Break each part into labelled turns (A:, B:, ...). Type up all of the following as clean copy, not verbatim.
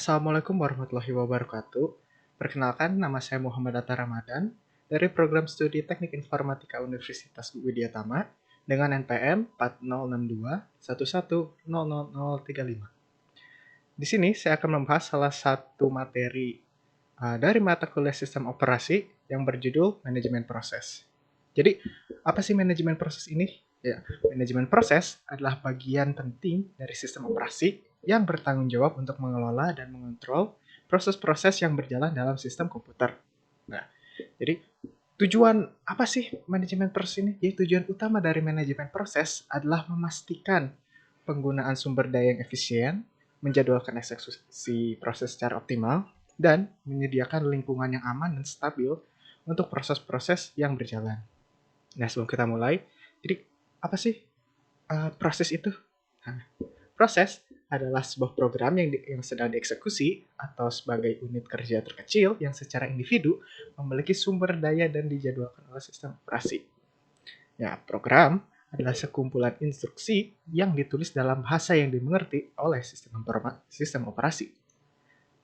A: Assalamualaikum warahmatullahi wabarakatuh. Perkenalkan, nama saya Muhammad Atta Ramadan dari Program Studi Teknik Informatika Universitas Widyatama dengan NPM 406211000035. Di sini saya akan membahas salah satu materi dari mata kuliah Sistem Operasi yang berjudul Manajemen Proses. Jadi, apa sih manajemen proses ini? Ya, manajemen proses adalah bagian penting dari sistem operasi yang bertanggung jawab untuk mengelola dan mengontrol proses-proses yang berjalan dalam sistem komputer. Nah, jadi tujuan apa sih manajemen proses ini? Jadi tujuan utama dari manajemen proses adalah memastikan penggunaan sumber daya yang efisien, menjadwalkan eksekusi proses secara optimal, dan menyediakan lingkungan yang aman dan stabil untuk proses-proses yang berjalan. Nah, sebelum kita mulai, jadi apa sih proses itu? Nah, proses adalah sebuah program yang sedang dieksekusi atau sebagai unit kerja terkecil yang secara individu memiliki sumber daya dan dijadwalkan oleh sistem operasi. Ya, program adalah sekumpulan instruksi yang ditulis dalam bahasa yang dimengerti oleh sistem operasi.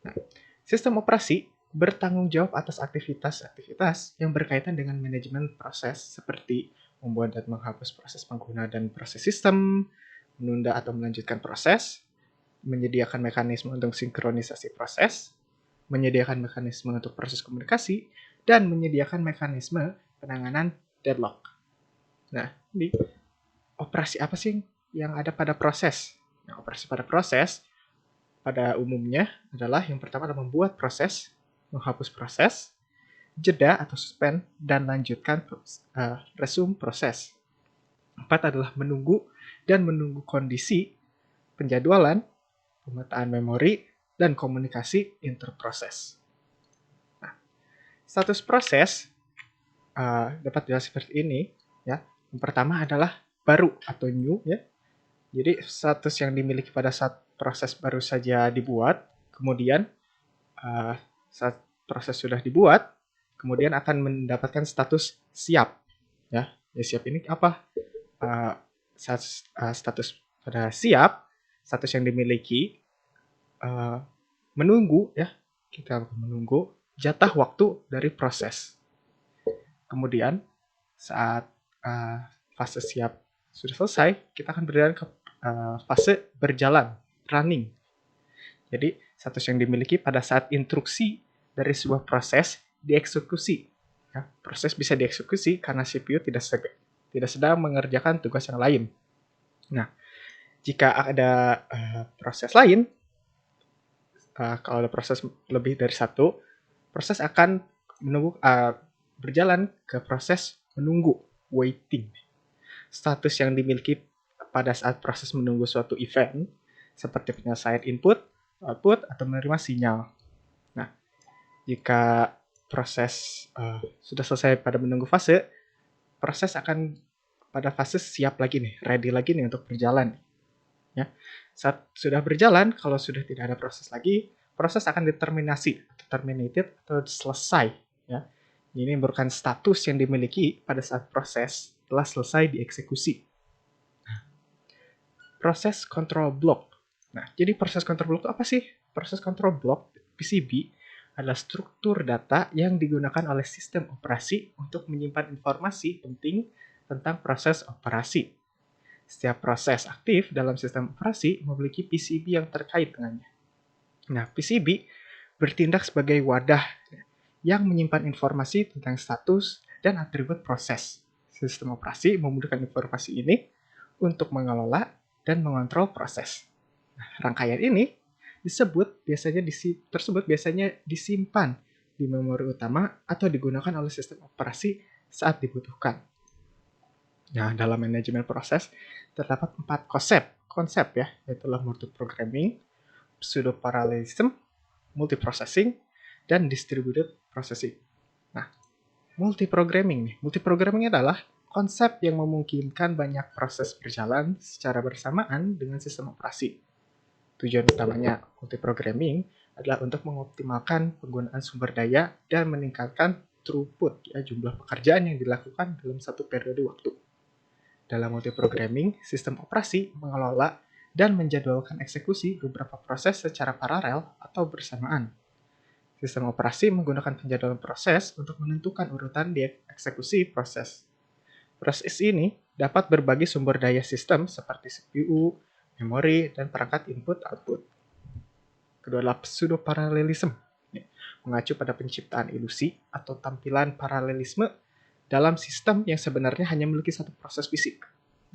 A: Nah, sistem operasi bertanggung jawab atas aktivitas-aktivitas yang berkaitan dengan manajemen proses seperti membuat dan menghapus proses pengguna dan proses sistem, menunda atau melanjutkan proses, menyediakan mekanisme untuk sinkronisasi proses, menyediakan mekanisme untuk proses komunikasi, dan menyediakan mekanisme penanganan deadlock. Nah, di operasi apa sih yang ada pada proses? Nah, operasi pada proses pada umumnya adalah yang pertama adalah membuat proses, menghapus proses, jeda atau suspend, dan lanjutkan resume proses. 4 adalah menunggu dan menunggu kondisi, penjadwalan, pemetaan memori, dan komunikasi interproses. Nah, status proses dapat jelas seperti ini. Ya. Yang pertama adalah baru atau new. Ya. Jadi status yang dimiliki pada saat proses baru saja dibuat, kemudian saat proses sudah dibuat, kemudian akan mendapatkan status siap. Ya, siap ini apa? Saat status pada siap, status yang dimiliki menunggu, ya, kita menunggu jatah waktu dari proses. Kemudian saat fase siap sudah selesai, kita akan berjalan ke fase berjalan, running. Jadi, status yang dimiliki pada saat instruksi dari sebuah proses dieksekusi. Ya, proses bisa dieksekusi karena CPU tidak sedang mengerjakan tugas yang lain. Nah, jika ada proses lain, kalau ada proses lebih dari satu, proses akan menunggu berjalan ke proses menunggu, waiting. Status yang dimiliki pada saat proses menunggu suatu event, seperti penyelesaian input, output, atau menerima sinyal. Nah, jika proses sudah selesai pada menunggu fase, proses akan pada fase siap lagi nih, ready lagi nih untuk berjalan. Ya. Saat sudah berjalan, kalau sudah tidak ada proses lagi, proses akan terminated atau selesai. Ya. Ini merupakan status yang dimiliki pada saat proses telah selesai dieksekusi. Proses control block. Nah, jadi proses control block itu apa sih? Proses control block PCB adalah struktur data yang digunakan oleh sistem operasi untuk menyimpan informasi penting tentang proses operasi. Setiap proses aktif dalam sistem operasi memiliki PCB yang terkait dengannya. Nah, PCB bertindak sebagai wadah yang menyimpan informasi tentang status dan atribut proses. Sistem operasi memudahkan informasi ini untuk mengelola dan mengontrol proses. Nah, rangkaian ini biasanya disimpan di memori utama atau digunakan oleh sistem operasi saat dibutuhkan. Nah, dalam manajemen proses terdapat 4 konsep ya, yaitu multiprogramming, pseudo-parallelism, multiprocessing, dan distributed processing. Nah, multiprogramming adalah konsep yang memungkinkan banyak proses berjalan secara bersamaan dengan sistem operasi. Tujuan utamanya multiprogramming adalah untuk mengoptimalkan penggunaan sumber daya dan meningkatkan throughput, ya, jumlah pekerjaan yang dilakukan dalam satu periode waktu. Dalam multiprogramming, sistem operasi mengelola dan menjadwalkan eksekusi beberapa proses secara paralel atau bersamaan. Sistem operasi menggunakan penjadwalan proses untuk menentukan urutan di eksekusi proses. Proses ini dapat berbagi sumber daya sistem seperti CPU, memori, dan perangkat input-output. Kedua adalah pseudoparalelisme, mengacu pada penciptaan ilusi atau tampilan paralelisme dalam sistem yang sebenarnya hanya memiliki satu proses fisik.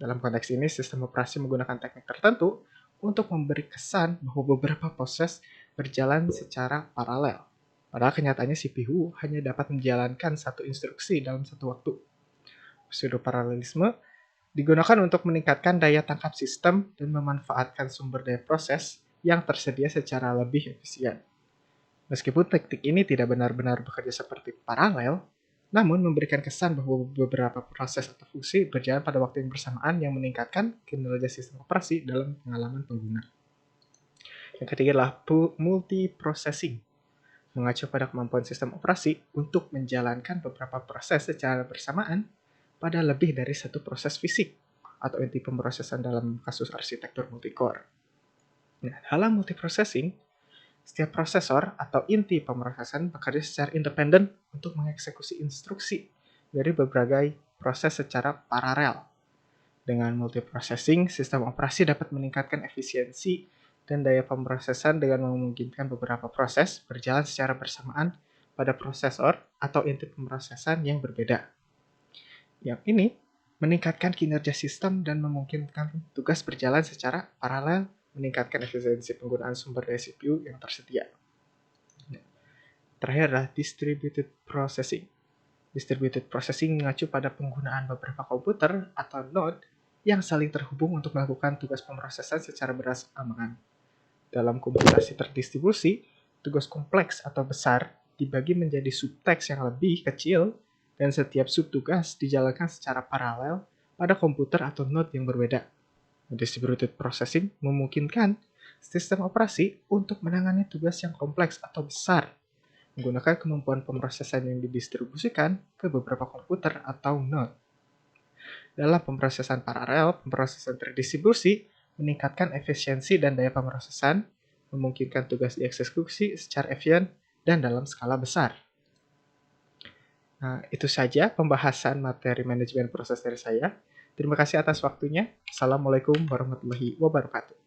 A: Dalam konteks ini, sistem operasi menggunakan teknik tertentu untuk memberi kesan bahwa beberapa proses berjalan secara paralel. Padahal kenyataannya CPU hanya dapat menjalankan satu instruksi dalam satu waktu. Pseudoparalelisme digunakan untuk meningkatkan daya tangkap sistem dan memanfaatkan sumber daya proses yang tersedia secara lebih efisien. Meskipun teknik ini tidak benar-benar bekerja seperti paralel, namun memberikan kesan bahwa beberapa proses atau fungsi berjalan pada waktu yang bersamaan yang meningkatkan kinerja sistem operasi dalam pengalaman pengguna. Yang ketiga adalah multiprocessing, mengacu pada kemampuan sistem operasi untuk menjalankan beberapa proses secara bersamaan pada lebih dari satu proses fisik atau inti pemrosesan dalam kasus arsitektur multicore. Nah, dalam multiprocessing, setiap prosesor atau inti pemrosesan bekerja secara independen untuk mengeksekusi instruksi dari berbagai proses secara paralel. Dengan multiprocessing, sistem operasi dapat meningkatkan efisiensi dan daya pemrosesan dengan memungkinkan beberapa proses berjalan secara bersamaan pada prosesor atau inti pemrosesan yang berbeda. Yang ini meningkatkan kinerja sistem dan memungkinkan tugas berjalan secara paralel, meningkatkan efisiensi penggunaan sumber daya CPU yang tersedia. Terakhir adalah distributed processing. Distributed processing mengacu pada penggunaan beberapa komputer atau node yang saling terhubung untuk melakukan tugas pemrosesan secara bersamaan. Dalam komputasi terdistribusi, tugas kompleks atau besar dibagi menjadi subteks yang lebih kecil dan setiap subtugas dijalankan secara paralel pada komputer atau node yang berbeda. Distributed processing memungkinkan sistem operasi untuk menangani tugas yang kompleks atau besar, menggunakan kemampuan pemrosesan yang didistribusikan ke beberapa komputer atau node. Dalam pemrosesan paralel, pemrosesan terdistribusi meningkatkan efisiensi dan daya pemrosesan, memungkinkan tugas dieksekusi secara efisien dan dalam skala besar. Nah, itu saja pembahasan materi manajemen proses dari saya. Terima kasih atas waktunya. Assalamualaikum warahmatullahi wabarakatuh.